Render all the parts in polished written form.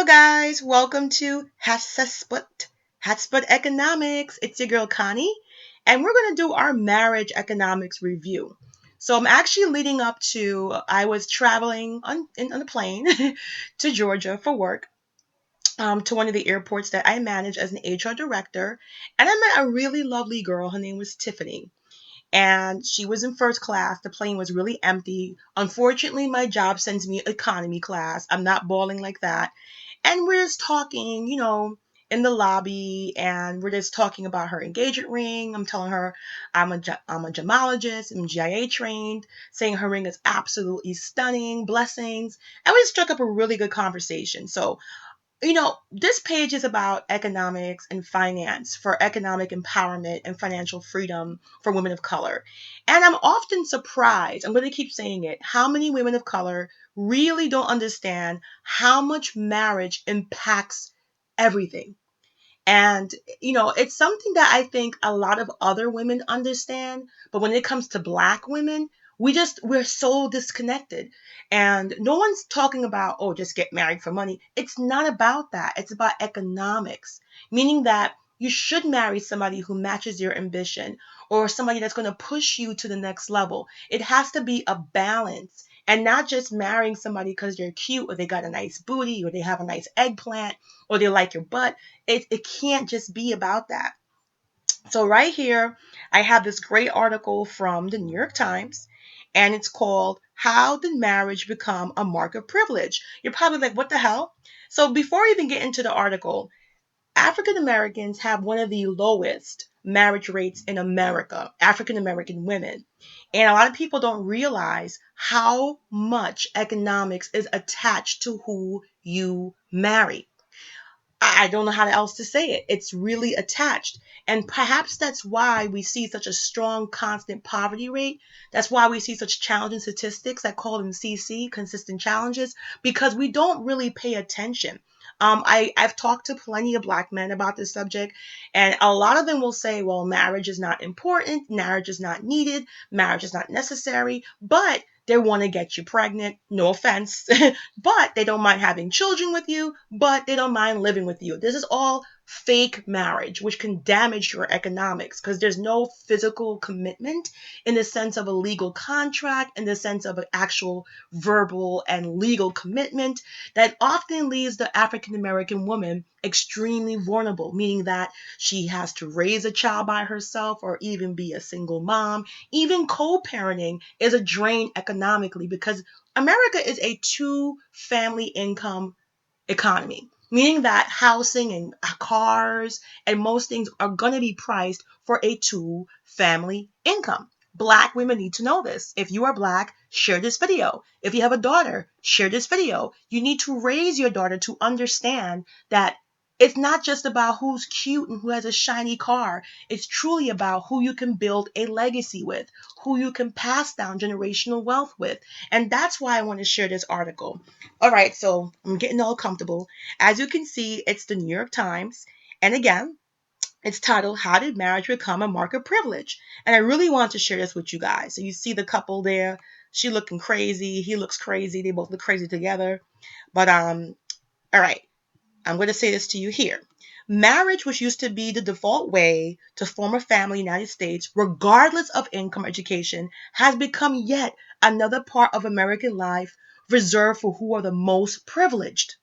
guys, welcome to Hatsput Economics. It's your girl Connie, and we're going to do our marriage economics review. So I'm actually leading up to I was traveling on a plane to Georgia for work, to one of the airports that I manage as an HR director, and I met a really lovely girl. Her name was Tiffany. And she was in first class. The plane was really empty. Unfortunately, my job sends me economy class. I'm not balling like that. And we're just talking, in the lobby, and we're just talking about her engagement ring. I'm telling her I'm a gemologist, I'm GIA trained, saying her ring is absolutely stunning, blessings. And we struck up a really good conversation. So this page is about economics and finance for economic empowerment and financial freedom for women of color. And I'm often surprised, I'm going to keep saying it, how many women of color really don't understand how much marriage impacts everything. And, it's something that I think a lot of other women understand. But when it comes to Black women, we're so disconnected. And no one's talking about, oh, just get married for money. It's not about that. It's about economics, meaning that you should marry somebody who matches your ambition or somebody that's going to push you to the next level. It has to be a balance and not just marrying somebody because they're cute or they got a nice booty or they have a nice eggplant or they like your butt. It can't just be about that. So right here, I have this great article from the New York Times, and it's called How Did Marriage Become a Mark of Privilege? You're probably like, what the hell? So before I even get into the article, African Americans have one of the lowest marriage rates in America, African American women. And a lot of people don't realize how much economics is attached to who you marry. I don't know how else to say it. It's really attached. And perhaps that's why we see such a strong, constant poverty rate. That's why we see such challenging statistics. I call them CC, consistent challenges, because we don't really pay attention. I've talked to plenty of Black men about this subject, and a lot of them will say, well, marriage is not important, marriage is not needed, marriage is not necessary, but they want to get you pregnant. No offense. But they don't mind having children with you, but they don't mind living with you. This is all fake marriage, which can damage your economics because there's no physical commitment in the sense of a legal contract, in the sense of an actual verbal and legal commitment that often leaves the African American woman extremely vulnerable, meaning that she has to raise a child by herself or even be a single mom. Even co-parenting is a drain economically because America is a two-family income economy, meaning that housing and cars and most things are going to be priced for a two-family income. Black women need to know this. If you are Black, share this video. If you have a daughter, share this video. You need to raise your daughter to understand that it's not just about who's cute and who has a shiny car. It's truly about who you can build a legacy with, who you can pass down generational wealth with. And that's why I want to share this article. All right, so I'm getting all comfortable. As you can see, it's the New York Times. And again, it's titled How Did Marriage Become a Mark of Privilege? And I really want to share this with you guys. So you see the couple there. She looking crazy. He looks crazy. They both look crazy together. But all right. I'm going to say this to you here. Marriage, which used to be the default way to form a family in the United States, regardless of income or education, has become yet another part of American life reserved for who are the most privileged.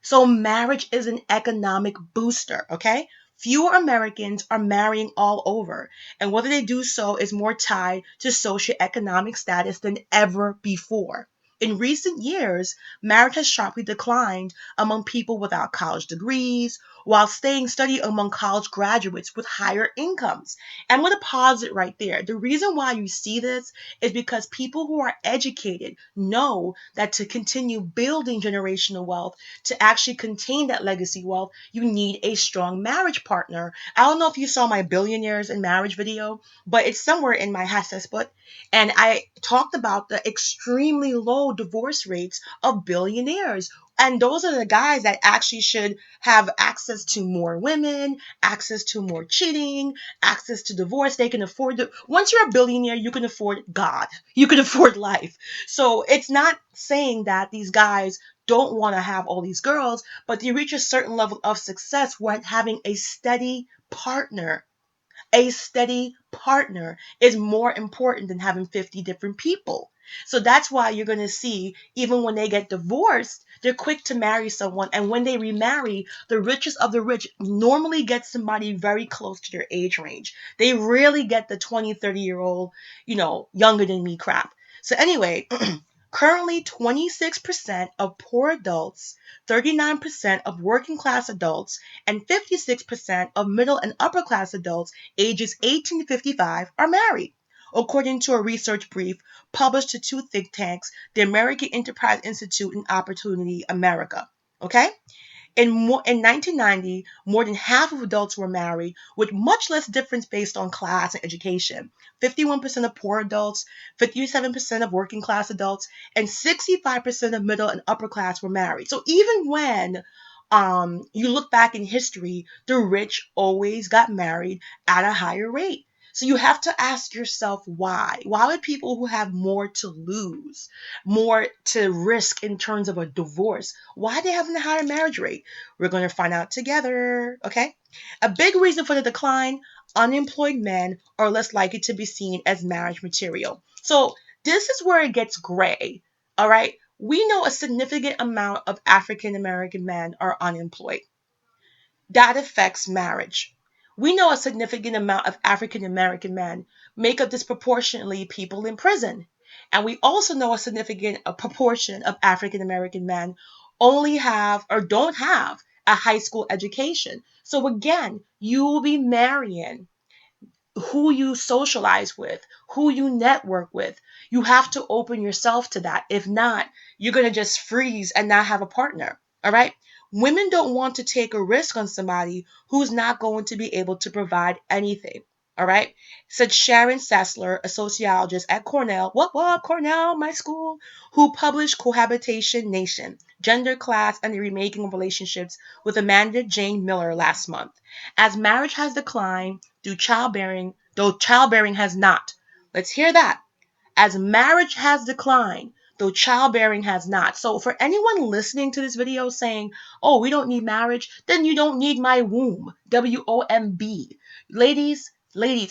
So marriage is an economic booster, okay? Fewer Americans are marrying all over, and whether they do so is more tied to socioeconomic status than ever before. In recent years, marriage has sharply declined among people without college degrees, while staying steady among college graduates with higher incomes. And I'm going to pause it right there. The reason why you see this is because people who are educated know that to continue building generational wealth, to actually contain that legacy wealth, you need a strong marriage partner. I don't know if you saw my billionaires in marriage video, but it's somewhere in my book. And I talked about the extremely low divorce rates of billionaires. And those are the guys that actually should have access to more women, access to more cheating, access to divorce. They can afford it. Once you're a billionaire, you can afford God. You can afford life. So it's not saying that these guys don't want to have all these girls, but they reach a certain level of success when having a steady partner. A steady partner is more important than having 50 different people. So that's why you're going to see, even when they get divorced, they're quick to marry someone. And when they remarry, the richest of the rich normally get somebody very close to their age range. They rarely get the 20, 30-year-old, younger than me crap. So anyway, currently 26% of poor adults, 39% of working class adults, and 56% of middle and upper class adults ages 18 to 55 are married, according to a research brief published to two think tanks, the American Enterprise Institute and Opportunity America. Okay? In 1990, more than half of adults were married, with much less difference based on class and education. 51% of poor adults, 57% of working class adults, and 65% of middle and upper class were married. So even when you look back in history, the rich always got married at a higher rate. So you have to ask yourself why. Why would people who have more to lose, more to risk in terms of a divorce, why are they having a higher marriage rate? We're going to find out together, okay? A big reason for the decline, unemployed men are less likely to be seen as marriage material. So this is where it gets gray, all right? We know a significant amount of African American men are unemployed. That affects marriage. We know a significant amount of African American men make up disproportionately people in prison. And we also know a proportion of African American men only have or don't have a high school education. So again, you will be marrying who you socialize with, who you network with. You have to open yourself to that. If not, you're going to just freeze and not have a partner. All right? Women don't want to take a risk on somebody who's not going to be able to provide anything. All right? Said Sharon Sassler, a sociologist at Cornell, what, Cornell, my school, who published Cohabitation Nation, Gender, Class, and the Remaking of Relationships with Amanda Jane Miller last month. As marriage has declined, though childbearing has not. Let's hear that. As marriage has declined, though childbearing has not. So for anyone listening to this video saying, oh, we don't need marriage, then you don't need my womb. WOMB. Ladies,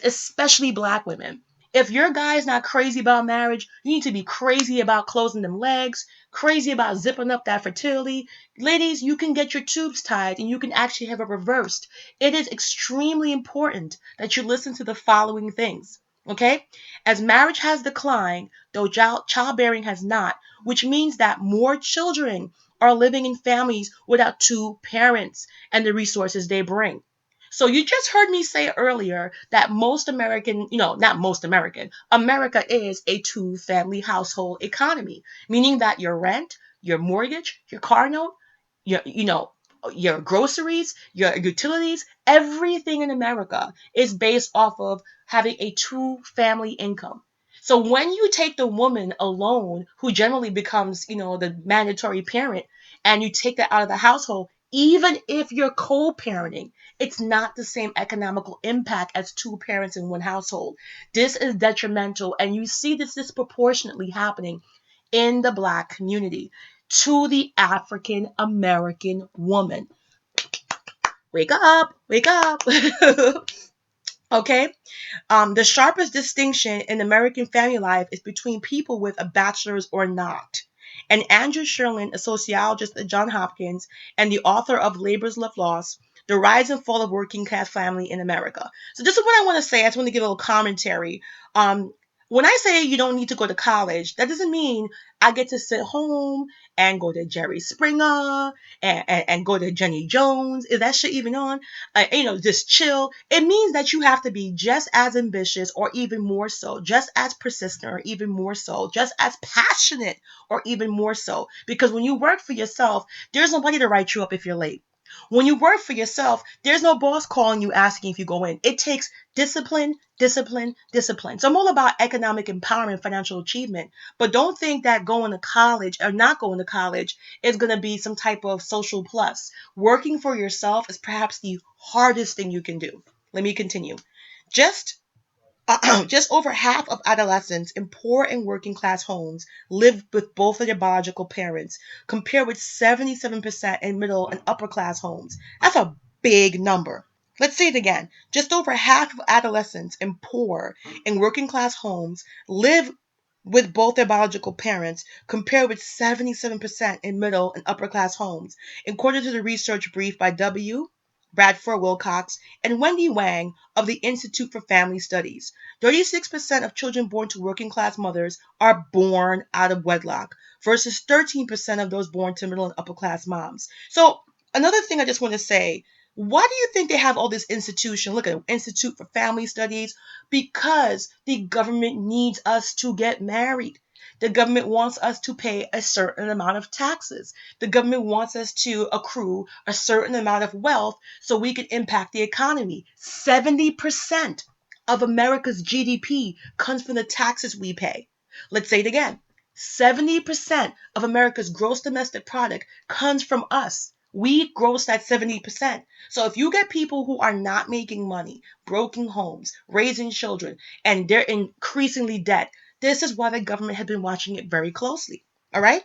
especially black women. If your guy is not crazy about marriage, you need to be crazy about closing them legs, crazy about zipping up that fertility. Ladies, you can get your tubes tied and you can actually have it reversed. It is extremely important that you listen to the following things. Okay? As marriage has declined, though childbearing has not, which means that more children are living in families without two parents and the resources they bring. So you just heard me say earlier that most American, not most American, America is a two-family household economy, meaning that your rent, your mortgage, your car note, your, your groceries, your utilities, everything in America is based off of having a two-family income. So when you take the woman alone, who generally becomes, the mandatory parent, and you take that out of the household, even if you're co-parenting, it's not the same economical impact as two parents in one household. This is detrimental, and you see this disproportionately happening in the black community to the African American woman. Wake up, wake up. Okay? The sharpest distinction in American family life is between people with a bachelor's or not. And Andrew Sherlin, a sociologist at Johns Hopkins and the author of Labor's Love Lost, The Rise and Fall of Working Class Family in America. So this is what I want to say. I just want to give a little commentary. When I say you don't need to go to college, that doesn't mean I get to sit home and go to Jerry Springer and go to Jenny Jones. Is that shit even on? Just chill. It means that you have to be just as ambitious or even more so, just as persistent or even more so, just as passionate or even more so. Because when you work for yourself, there's nobody to write you up if you're late. When you work for yourself, there's no boss calling you asking if you go in. It takes discipline, discipline, discipline. So I'm all about economic empowerment, financial achievement. But don't think that going to college or not going to college is going to be some type of social plus. Working for yourself is perhaps the hardest thing you can do. Let me continue. Just Just over half of adolescents in poor and working class homes live with both of their biological parents, compared with 77% in middle and upper class homes. That's a big number. Let's say it again. Just over half of adolescents in poor and working class homes live with both their biological parents, compared with 77% in middle and upper class homes, according to the research brief by W. Bradford Wilcox and Wendy Wang of the Institute for Family Studies. 36% of children born to working class mothers are born out of wedlock versus 13% of those born to middle and upper class moms. So, another thing I just want to say, why do you think they have all this institution? Look at Institute for Family Studies, because the government needs us to get married. The government wants us to pay a certain amount of taxes. The government wants us to accrue a certain amount of wealth so we can impact the economy. 70% of America's GDP comes from the taxes we pay. Let's say it again. 70% of America's gross domestic product comes from us. We gross that 70%. So if you get people who are not making money, broken homes, raising children, and they're increasingly debt, this is why the government has been watching it very closely. All right?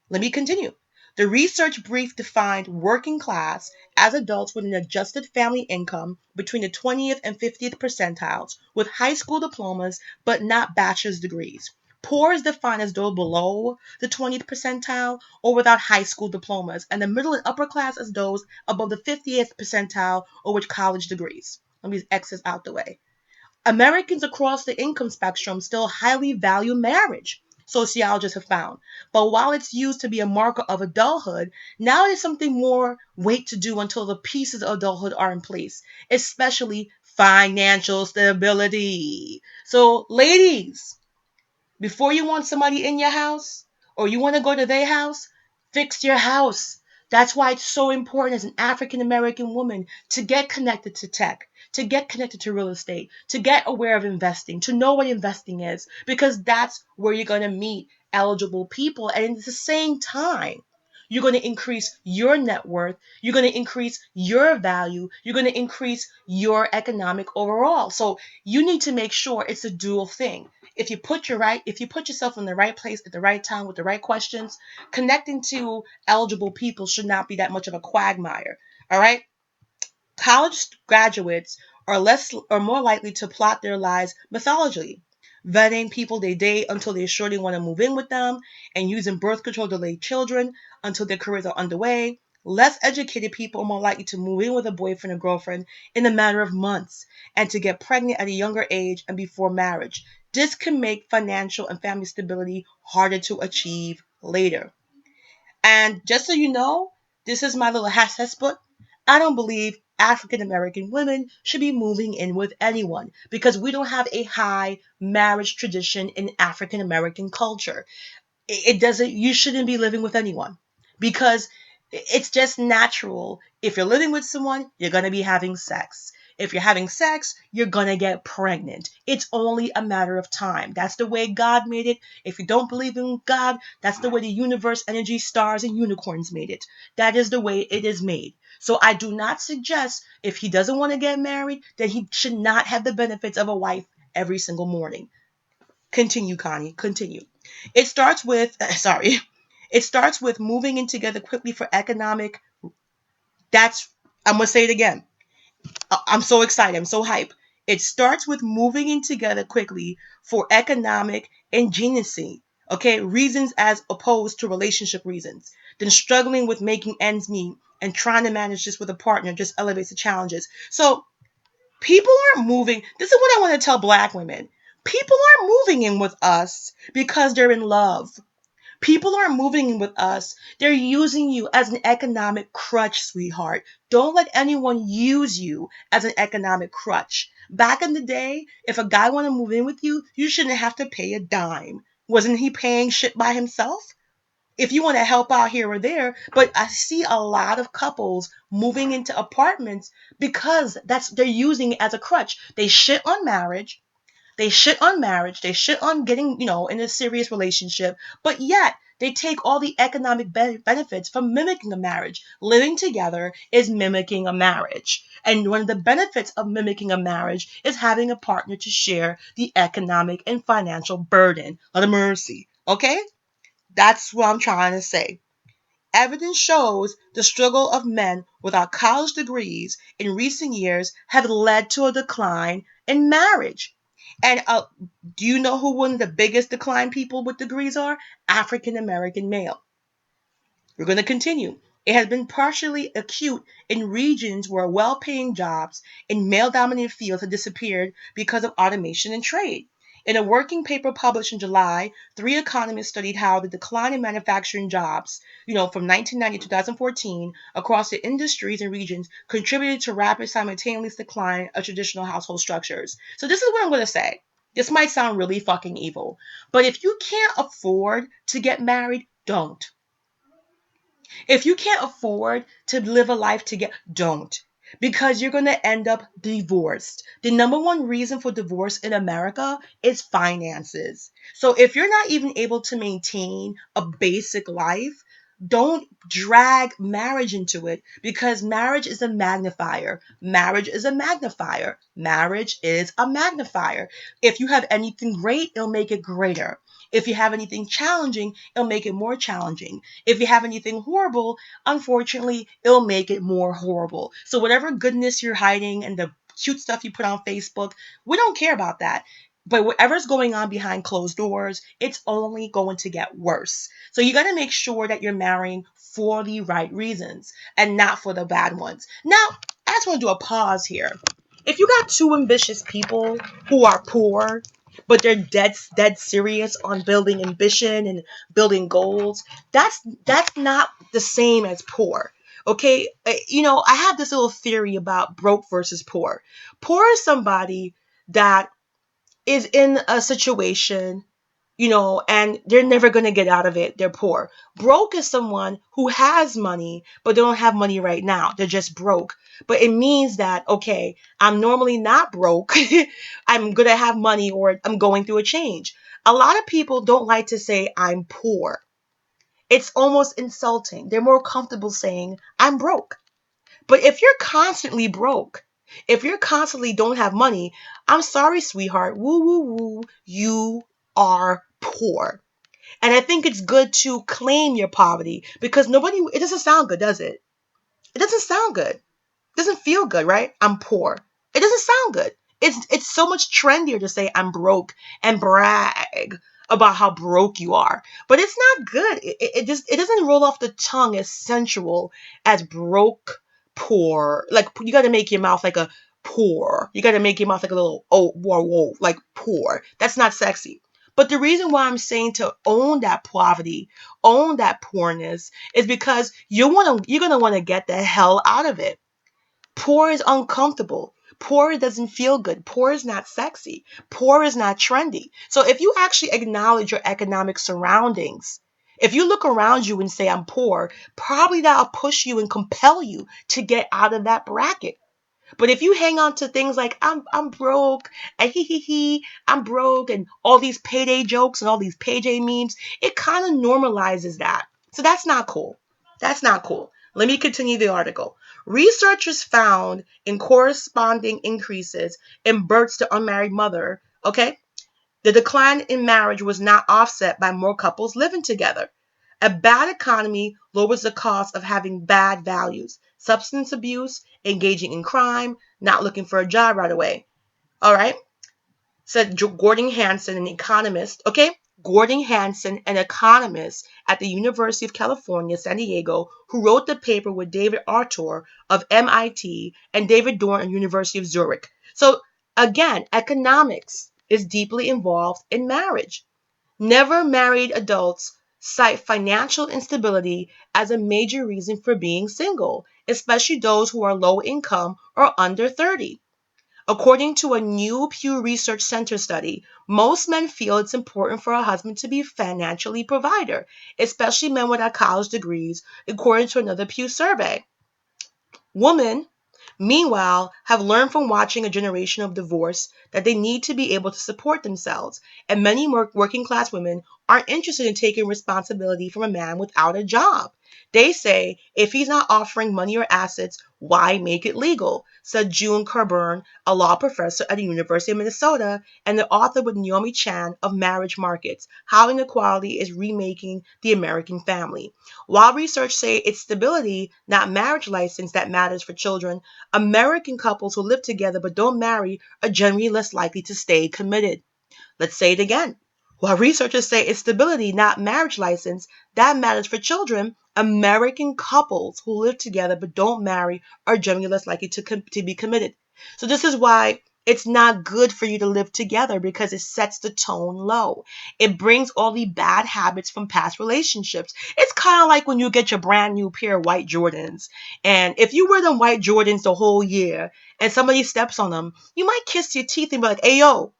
Let me continue. The research brief defined working class as adults with an adjusted family income between the 20th and 50th percentiles with high school diplomas but not bachelor's degrees. Poor is defined as those below the 20th percentile or without high school diplomas, and the middle and upper class as those above the 50th percentile or with college degrees. Let me X's out the way. Americans across the income spectrum still highly value marriage, sociologists have found. But while it's used to be a marker of adulthood, now there's something more wait to do until the pieces of adulthood are in place, especially financial stability. So, ladies, before you want somebody in your house or you want to go to their house, fix your house. That's why it's so important as an African American woman to get connected to tech, to get connected to real estate, to get aware of investing, to know what investing is, because that's where you're going to meet eligible people. And at the same time, you're going to increase your net worth. You're going to increase your value. You're going to increase your economic overall. So you need to make sure it's a dual thing. If you put yourself in the right place at the right time with the right questions, connecting to eligible people should not be that much of a quagmire. All right? College graduates are more likely to plot their lives methodically, vetting people they date until they surely want to move in with them, and using birth control to delay children until their careers are underway. Less educated people are more likely to move in with a boyfriend or girlfriend in a matter of months and to get pregnant at a younger age and before marriage. This can make financial and family stability harder to achieve later. And just so you know, this is my little hashtag. I don't believe African American women should be moving in with anyone because we don't have a high marriage tradition in African American culture. It doesn't, you shouldn't be living with anyone because it's just natural. If you're living with someone, you're going to be having sex. If you're having sex, you're going to get pregnant. It's only a matter of time. That's the way God made it. If you don't believe in God, that's the way the universe, energy, stars, and unicorns made it. That is the way it is made. So I do not suggest if he doesn't want to get married, that he should not have the benefits of a wife every single morning. Continue, Connie. Continue. It starts with, sorry, it starts with moving in together quickly for economic. That's, I'm going to say it again. I'm so excited. I'm so hyped. It starts with moving in together quickly for economic ingenuity. Okay, reasons as opposed to relationship reasons. Then struggling with making ends meet and trying to manage this with a partner just elevates the challenges. So people aren't moving. This is what I want to tell black women. People aren't moving in with us because they're in love. People aren't moving in with us. They're using you as an economic crutch, sweetheart. Don't let anyone use you as an economic crutch. Back in the day, if a guy wanted to move in with you, you shouldn't have to pay a dime. Wasn't he paying shit by himself? If you want to help out here or there, but I see a lot of couples moving into apartments because they're using it as a crutch. They shit on marriage. They shit on marriage. They shit on getting, in a serious relationship. But yet They take all the economic benefits from mimicking a marriage. Living together is mimicking a marriage. And one of the benefits of mimicking a marriage is having a partner to share the economic and financial burden of the mercy. Okay? That's what I'm trying to say. Evidence shows the struggle of men without college degrees in recent years have led to a decline in marriage. And do you know who one of the biggest decline people with degrees are? African American male. We're going to continue. It has been partially acute in regions where well paying jobs in male dominated fields have disappeared because of automation and trade. In a working paper published in July, 3 economists studied how the decline in manufacturing jobs, from 1990 to 2014, across the industries and regions contributed to rapid simultaneous decline of traditional household structures. So this is what I'm going to say. This might sound really fucking evil, but if you can't afford to get married, don't. If you can't afford to live a life together, don't. Because you're going to end up divorced. The number one reason for divorce in America is finances. So if you're not even able to maintain a basic life, don't drag marriage into it, because marriage is a magnifier. Marriage is a magnifier. Marriage is a magnifier. If you have anything great, it'll make it greater. If you have anything challenging, it'll make it more challenging. If you have anything horrible, unfortunately, it'll make it more horrible. So whatever goodness you're hiding and the cute stuff you put on Facebook, we don't care about that. But whatever's going on behind closed doors, it's only going to get worse. So you got to make sure that you're marrying for the right reasons and not for the bad ones. Now, I just want to do a pause here. If you got two ambitious people who are poor, but they're dead serious on building ambition and building goals, that's not the same as poor. Okay, I have this little theory about broke versus poor. Poor is somebody that is in a situation, and they're never going to get out of it. They're poor. Broke is someone who has money, but they don't have money right now. They're just broke. But it means that, okay, I'm normally not broke. I'm going to have money, or I'm going through a change. A lot of people don't like to say I'm poor. It's almost insulting. They're more comfortable saying I'm broke. But if you're constantly broke, if you're constantly don't have money, I'm sorry, sweetheart. Woo, woo, woo. You are poor. And I think it's good to claim your poverty, because it doesn't sound good, does it? It doesn't sound good. It doesn't feel good, right? I'm poor. It doesn't sound good. It's so much trendier to say I'm broke and brag about how broke you are. But it's not good. It doesn't roll off the tongue as sensual as broke, poor. Like, you got to make your mouth like a poor. You got to make your mouth like a little whoa, whoa, like poor. That's not sexy. But the reason why I'm saying to own that poverty, own that poorness, is because you're gonna want to get the hell out of it. Poor is uncomfortable. Poor doesn't feel good. Poor is not sexy. Poor is not trendy. So if you actually acknowledge your economic surroundings, if you look around you and say, I'm poor, probably that'll push you and compel you to get out of that bracket. But if you hang on to things like I'm broke and I'm broke, and all these payday jokes and all these payday memes, it kind of normalizes that. So that's not cool. That's not cool. Let me continue the article. Researchers found in corresponding increases in births to unmarried mother, okay? The decline in marriage was not offset by more couples living together. A bad economy lowers the cost of having bad values, substance abuse, engaging in crime, not looking for a job right away. All right? Said Gordon Hanson, an economist. Okay? Gordon Hanson, an economist at the University of California, San Diego, who wrote the paper with David Arthur of MIT and David Dorn at University of Zurich. So again, economics is deeply involved in marriage. Never married adults cite financial instability as a major reason for being single, especially those who are low income or under 30. According to a new Pew Research Center study, most men feel it's important for a husband to be financially provider, especially men without college degrees, according to another Pew survey. Women meanwhile, have learned from watching a generation of divorce that they need to be able to support themselves. And many working class women aren't interested in taking responsibility from a man without a job. They say if he's not offering money or assets, why make it legal? Said June Carburn, a law professor at the University of Minnesota and the author with Naomi Chan of Marriage Markets, How Inequality is Remaking the American Family. While research say it's stability, not marriage license, that matters for children, American couples who live together but don't marry are generally less likely to stay committed. Let's say it again. While researchers say it's stability, not marriage license, that matters for children, American couples who live together but don't marry are generally less likely to be committed. So this is why it's not good for you to live together, because it sets the tone low. It brings all the bad habits from past relationships. It's kind of like when you get your brand new pair of white Jordans. And if you wear them white Jordans the whole year and somebody steps on them, you might kiss your teeth and be like, hey, yo,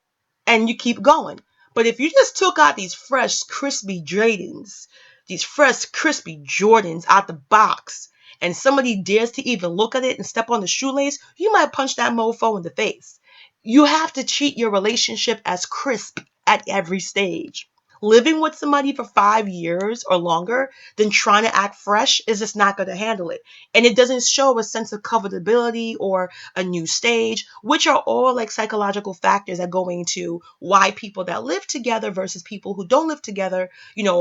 and you keep going. But if you just took out these fresh, crispy Jordans, these fresh, crispy Jordans out the box, and somebody dares to even look at it and step on the shoelace, you might punch that mofo in the face. You have to treat your relationship as crisp at every stage. Living with somebody for 5 years or longer, then trying to act fresh is just not going to handle it. And it doesn't show a sense of comfortability or a new stage, which are all like psychological factors that go into why people that live together versus people who don't live together,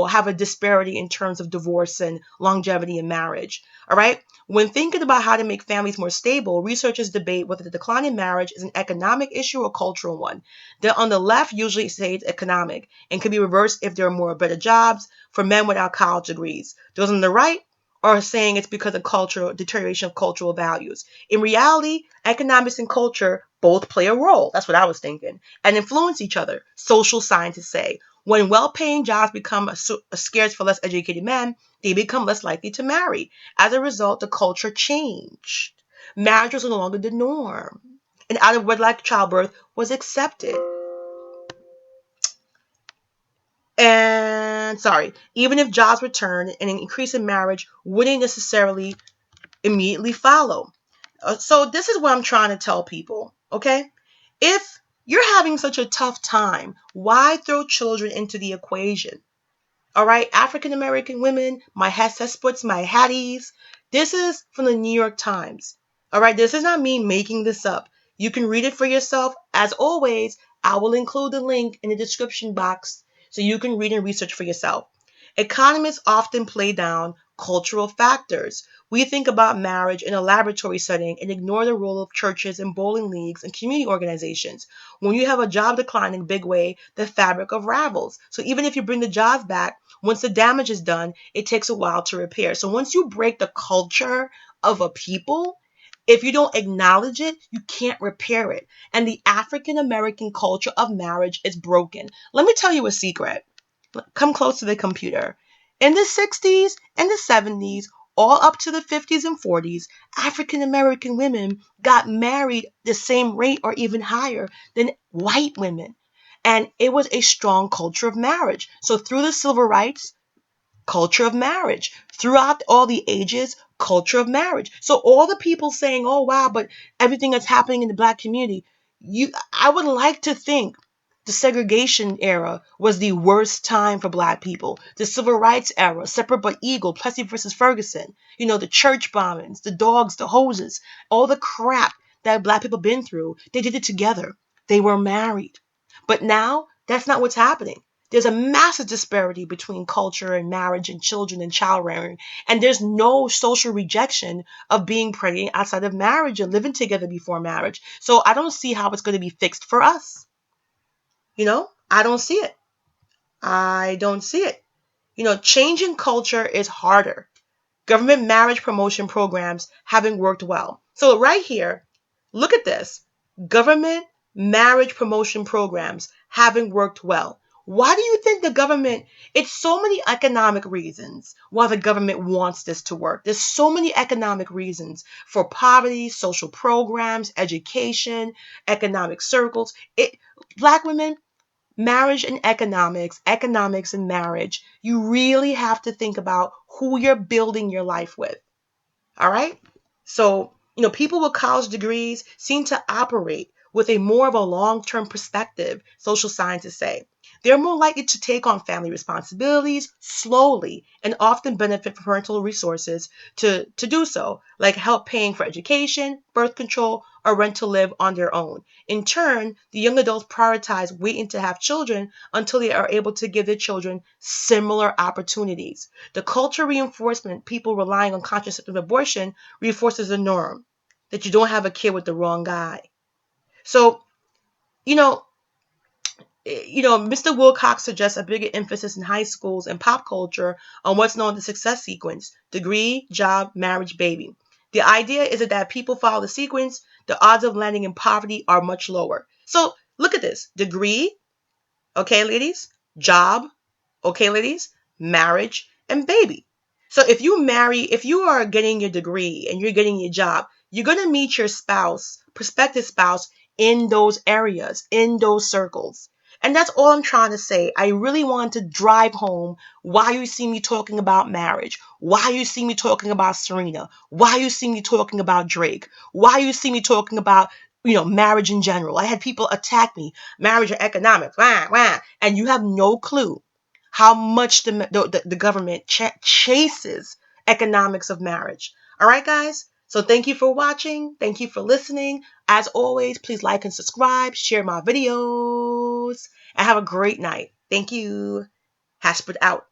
have a disparity in terms of divorce and longevity in marriage. All right. When thinking about how to make families more stable, researchers debate whether the decline in marriage is an economic issue or cultural one. On the left usually say it's economic and can be reversed if there are more better jobs for men without college degrees. Those on the right are saying it's because of cultural deterioration of cultural values. In reality, economics and culture both play a role. That's what I was thinking, and influence each other. Social scientists say when well-paying jobs become scarce for less educated men, they become less likely to marry. As a result, the culture changed. Marriage was no longer the norm, and out of wedlock childbirth was accepted. And sorry, even if jobs return, an increase in marriage wouldn't necessarily immediately follow. So this is what I'm trying to tell people, okay? If you're having such a tough time, why throw children into the equation? All right, African American women, my Hesseputs, my Hatties. This is from the New York Times. All right, this is not me making this up. You can read it for yourself. As always, I will include the link in the description box so you can read and research for yourself. Economists often play down cultural factors. We think about marriage in a laboratory setting and ignore the role of churches and bowling leagues and community organizations. When you have a job decline in a big way, the fabric unravels. So even if you bring the jobs back, once the damage is done, it takes a while to repair. So once you break the culture of a people, if you don't acknowledge it, you can't repair it. And the African American culture of marriage is broken. Let me tell you a secret. Come close to the computer. In the 60s and the 70s, all up to the 50s and 40s, African American women got married the same rate or even higher than white women. And it was a strong culture of marriage. So through the civil rights, culture of marriage. Throughout all the ages, culture of marriage. So all the people saying, oh wow, but everything that's happening in the black community, I would like to think the segregation era was the worst time for black people. The civil rights era, separate but equal, Plessy versus Ferguson, the church bombings, the dogs, the hoses, all the crap that black people been through, they did it together. They were married. But now that's not what's happening. There's a massive disparity between culture and marriage and children and child rearing. And there's no social rejection of being pregnant outside of marriage and living together before marriage. So I don't see how it's going to be fixed for us. I don't see it. I don't see it. Changing culture is harder. Government marriage promotion programs haven't worked well. So right here, look at this. Government marriage promotion programs haven't worked well. Why do you think the government, it's so many economic reasons why the government wants this to work. There's so many economic reasons for poverty, social programs, education, economic circles. Black women, marriage and economics and marriage, you really have to think about who you're building your life with. All right? So People with college degrees seem to operate with a more of a long-term perspective, social scientists say. They're more likely to take on family responsibilities slowly and often benefit from parental resources to do so, like help paying for education, birth control, or rent to live on their own. In turn, the young adults prioritize waiting to have children until they are able to give their children similar opportunities. The culture reinforcement, people relying on contraceptive abortion, reinforces the norm that you don't have a kid with the wrong guy. So, you know, Mr. Wilcox suggests a bigger emphasis in high schools and pop culture on what's known as the success sequence: degree, job, marriage, baby. The idea is that people follow the sequence, the odds of landing in poverty are much lower. So look at this: degree, okay, ladies, job, okay, ladies, marriage, and baby. So if you are getting your degree and you're getting your job, you're going to meet your spouse, prospective spouse, in those areas, in those circles. And that's all I'm trying to say. I really want to drive home why you see me talking about marriage, why you see me talking about Serena, why you see me talking about Drake, why you see me talking about marriage in general. I had people attack me, marriage and economics, wah, wah, and you have no clue how much the government chases economics of marriage. All right, guys? So thank you for watching. Thank you for listening. As always, please like and subscribe, share my videos, and have a great night. Thank you. Haspert out.